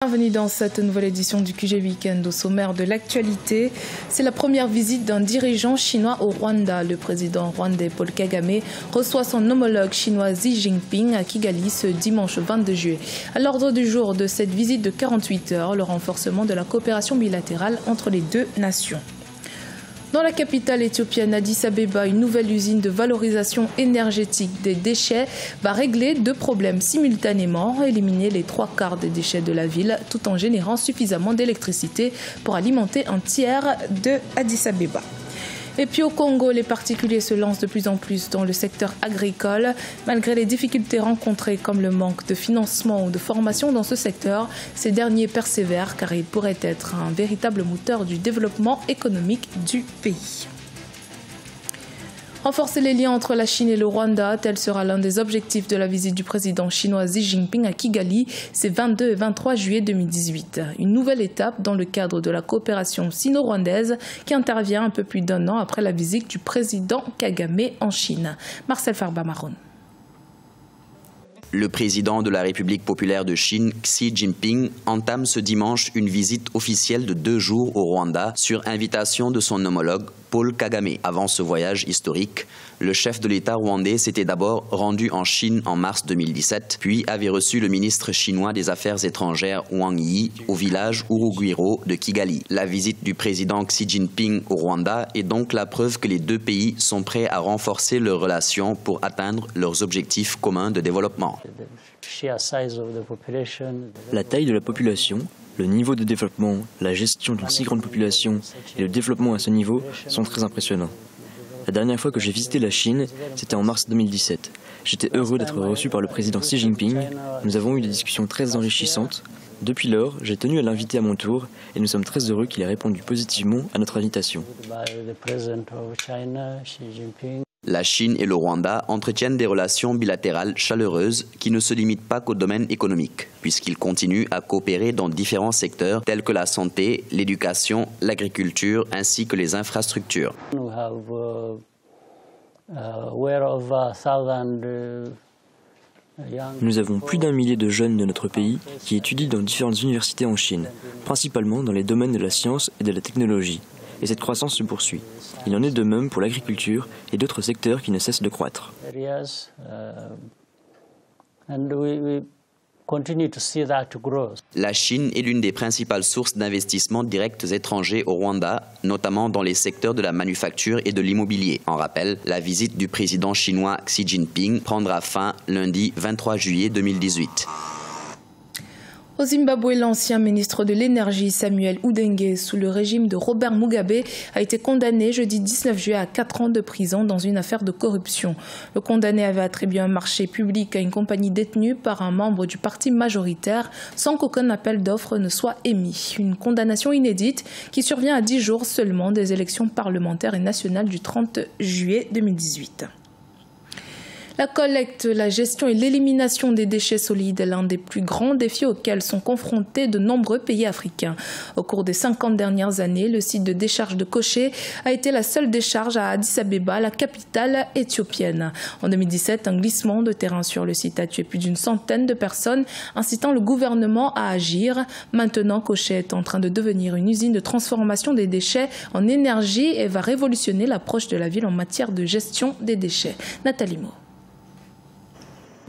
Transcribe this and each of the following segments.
Bienvenue dans cette nouvelle édition du QG Weekend. Au sommaire de l'actualité, c'est la première visite d'un dirigeant chinois au Rwanda. Le président rwandais Paul Kagame reçoit son homologue chinois Xi Jinping à Kigali ce dimanche 22 juillet. À l'ordre du jour de cette visite de 48 heures, le renforcement de la coopération bilatérale entre les deux nations. Dans la capitale éthiopienne Addis Abeba, une nouvelle usine de valorisation énergétique des déchets va régler deux problèmes simultanément, éliminer les 3/4 des déchets de la ville tout en générant suffisamment d'électricité pour alimenter un tiers de Addis Abeba. Et puis au Congo, les particuliers se lancent de plus en plus dans le secteur agricole. Malgré les difficultés rencontrées comme le manque de financement ou de formation dans ce secteur, ces derniers persévèrent car ils pourraient être un véritable moteur du développement économique du pays. Renforcer les liens entre la Chine et le Rwanda, tel sera l'un des objectifs de la visite du président chinois Xi Jinping à Kigali ces 22 et 23 juillet 2018. Une nouvelle étape dans le cadre de la coopération sino-rwandaise qui intervient un peu plus d'un an après la visite du président Kagame en Chine. Marcel Farba-Maron. Le président de la République populaire de Chine, Xi Jinping, entame ce dimanche une visite officielle de 2 jours au Rwanda sur invitation de son homologue Paul Kagame. Avant ce voyage historique, le chef de l'État rwandais s'était d'abord rendu en Chine en mars 2017, puis avait reçu le ministre chinois des Affaires étrangères Wang Yi au village Urugwiro de Kigali. La visite du président Xi Jinping au Rwanda est donc la preuve que les deux pays sont prêts à renforcer leurs relations pour atteindre leurs objectifs communs de développement. La taille de la population, le niveau de développement, la gestion d'une si grande population et le développement à ce niveau sont très impressionnants. La dernière fois que j'ai visité la Chine, c'était en mars 2017. J'étais heureux d'être reçu par le président Xi Jinping. Nous avons eu des discussions très enrichissantes. Depuis lors, j'ai tenu à l'inviter à mon tour et nous sommes très heureux qu'il ait répondu positivement à notre invitation. La Chine et le Rwanda entretiennent des relations bilatérales chaleureuses qui ne se limitent pas qu'au domaine économique, puisqu'ils continuent à coopérer dans différents secteurs tels que la santé, l'éducation, l'agriculture ainsi que les infrastructures. Nous avons plus d'1 millier de jeunes de notre pays qui étudient dans différentes universités en Chine, principalement dans les domaines de la science et de la technologie. Et cette croissance se poursuit. Il en est de même pour l'agriculture et d'autres secteurs qui ne cessent de croître. La Chine est l'une des principales sources d'investissements directs étrangers au Rwanda, notamment dans les secteurs de la manufacture et de l'immobilier. En rappel, la visite du président chinois Xi Jinping prendra fin lundi 23 juillet 2018. Au Zimbabwe, l'ancien ministre de l'Énergie Samuel Udengue, sous le régime de Robert Mugabe, a été condamné jeudi 19 juillet à 4 ans de prison dans une affaire de corruption. Le condamné avait attribué un marché public à une compagnie détenue par un membre du parti majoritaire sans qu'aucun appel d'offres ne soit émis. Une condamnation inédite qui survient à 10 jours seulement des élections parlementaires et nationales du 30 juillet 2018. La collecte, la gestion et l'élimination des déchets solides est l'un des plus grands défis auxquels sont confrontés de nombreux pays africains. Au cours des 50 dernières années, le site de décharge de Koché a été la seule décharge à Addis Abeba, la capitale éthiopienne. En 2017, un glissement de terrain sur le site a tué plus d'une centaine de personnes, incitant le gouvernement à agir. Maintenant, Koché est en train de devenir une usine de transformation des déchets en énergie et va révolutionner l'approche de la ville en matière de gestion des déchets. Nathalie Mo.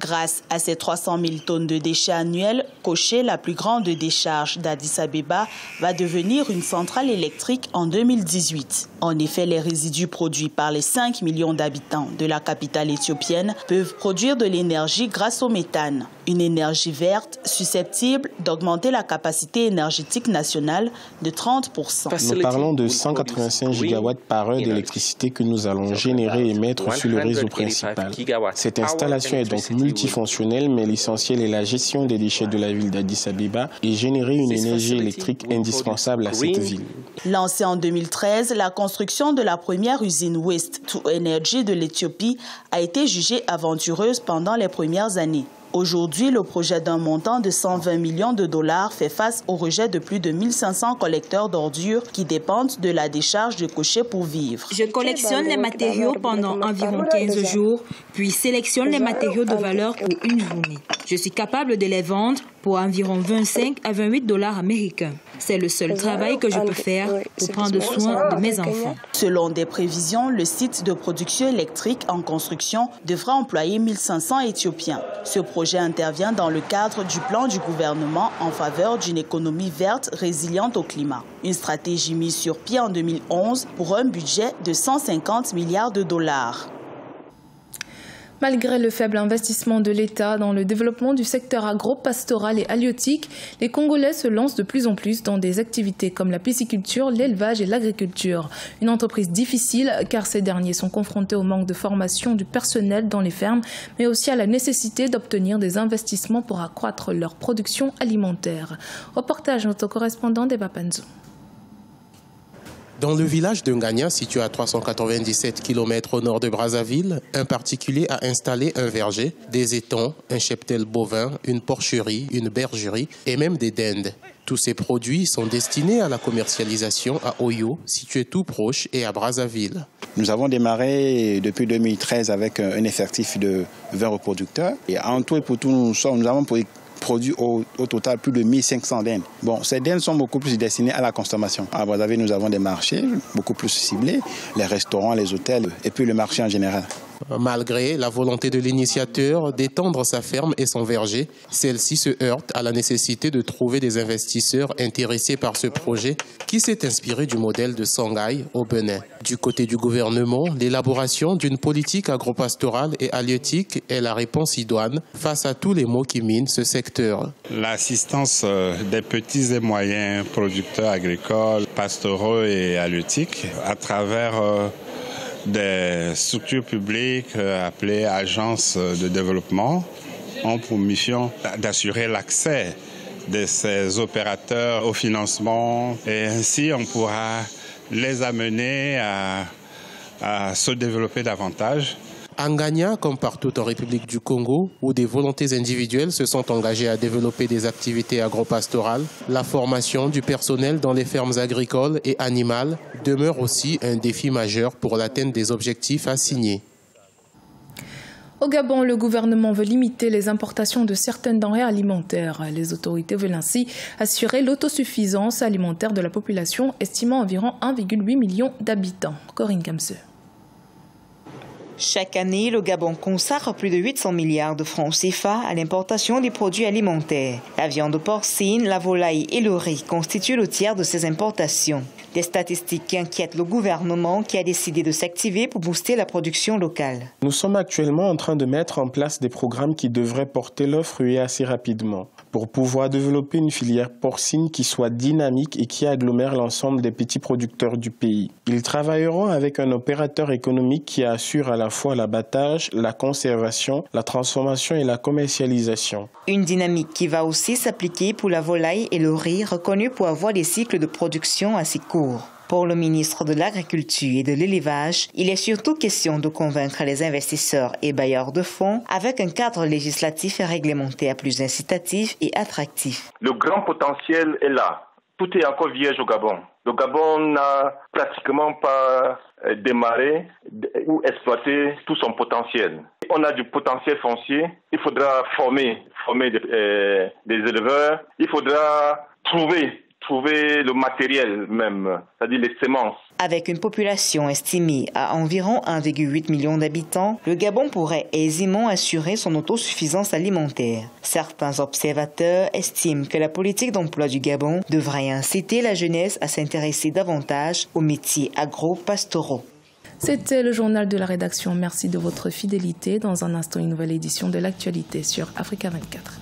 Grâce à ces 300 000 tonnes de déchets annuels, Koché, la plus grande décharge d'Addis Abeba, va devenir une centrale électrique en 2018. En effet, les résidus produits par les 5 millions d'habitants de la capitale éthiopienne peuvent produire de l'énergie grâce au méthane, une énergie verte susceptible d'augmenter la capacité énergétique nationale de 30%. Nous parlons de 185 gigawatts par heure d'électricité que nous allons générer et mettre sur le réseau principal. Cette installation est donc multifonctionnelle, mais l'essentiel est la gestion des déchets de la ville d'Addis Abeba et générer une énergie électrique indispensable à cette ville. Lancée en 2013, la construction de la première usine Waste to Energy de l'Éthiopie a été jugée aventureuse pendant les premières années. Aujourd'hui, le projet d'un montant de 120 millions de dollars fait face au rejet de plus de 1500 collecteurs d'ordures qui dépendent de la décharge de Koché pour vivre. Je collectionne les matériaux pendant environ 15 jours, puis sélectionne les matériaux de valeur pour une journée. Je suis capable de les vendre pour environ 25 à 28 $ américains. C'est le seul travail que je peux faire pour prendre soin de mes enfants. Selon des prévisions, le site de production électrique en construction devra employer 1500 Éthiopiens. Ce projet intervient dans le cadre du plan du gouvernement en faveur d'une économie verte résiliente au climat. Une stratégie mise sur pied en 2011 pour un budget de 150 milliards de dollars. Malgré le faible investissement de l'État dans le développement du secteur agro-pastoral et halieutique, les Congolais se lancent de plus en plus dans des activités comme la pisciculture, l'élevage et l'agriculture. Une entreprise difficile car ces derniers sont confrontés au manque de formation du personnel dans les fermes, mais aussi à la nécessité d'obtenir des investissements pour accroître leur production alimentaire. Reportage notre correspondant Deba Panzo. Dans le village de Ngania, situé à 397 km au nord de Brazzaville, un particulier a installé un verger, des étangs, un cheptel bovin, une porcherie, une bergerie et même des dindes. Tous ces produits sont destinés à la commercialisation à Oyo, situé tout proche, et à Brazzaville. Nous avons démarré depuis 2013 avec un effectif de 20 reproducteurs. Et en tout et pour tout, nous avons produit au total plus de 1500 dindes. Bon, ces dindes sont beaucoup plus destinées à la consommation. À Brazzaville, nous avons des marchés beaucoup plus ciblés, les restaurants, les hôtels et puis le marché en général. Malgré la volonté de l'initiateur d'étendre sa ferme et son verger, celle-ci se heurte à la nécessité de trouver des investisseurs intéressés par ce projet qui s'est inspiré du modèle de Sangaï au Bénin. Du côté du gouvernement, l'élaboration d'une politique agropastorale et halieutique est la réponse idoine face à tous les maux qui minent ce secteur. L'assistance des petits et moyens producteurs agricoles, pastoraux et halieutiques à travers des structures publiques appelées agences de développement ont pour mission d'assurer l'accès de ces opérateurs au financement et ainsi on pourra les amener à se développer davantage. À Ngania, comme partout en République du Congo, où des volontés individuelles se sont engagées à développer des activités agropastorales, la formation du personnel dans les fermes agricoles et animales demeure aussi un défi majeur pour l'atteinte des objectifs assignés. Au Gabon, le gouvernement veut limiter les importations de certaines denrées alimentaires. Les autorités veulent ainsi assurer l'autosuffisance alimentaire de la population, estimant environ 1,8 million d'habitants. Corinne Kamse. Chaque année, le Gabon consacre plus de 800 milliards de francs CFA à l'importation des produits alimentaires. La viande porcine, la volaille et le riz constituent le tiers de ces importations. Des statistiques qui inquiètent le gouvernement qui a décidé de s'activer pour booster la production locale. Nous sommes actuellement en train de mettre en place des programmes qui devraient porter leurs fruits assez rapidement pour pouvoir développer une filière porcine qui soit dynamique et qui agglomère l'ensemble des petits producteurs du pays. Ils travailleront avec un opérateur économique qui assure à la fois l'abattage, la conservation, la transformation et la commercialisation. Une dynamique qui va aussi s'appliquer pour la volaille et le riz, reconnus pour avoir des cycles de production assez courts. Pour le ministre de l'Agriculture et de l'Élevage, il est surtout question de convaincre les investisseurs et bailleurs de fonds avec un cadre législatif et réglementaire plus incitatif et attractif. Le grand potentiel est là. Tout est encore vierge au Gabon. Le Gabon n'a pratiquement pas démarré ou exploité tout son potentiel. On a du potentiel foncier. Il faudra former des éleveurs. Il faudra trouver le matériel même, c'est-à-dire les semences. Avec une population estimée à environ 1,8 million d'habitants, le Gabon pourrait aisément assurer son autosuffisance alimentaire. Certains observateurs estiment que la politique d'emploi du Gabon devrait inciter la jeunesse à s'intéresser davantage aux métiers agro-pastoraux. C'était le journal de la rédaction. Merci de votre fidélité. Dans un instant, une nouvelle édition de l'actualité sur Africa 24.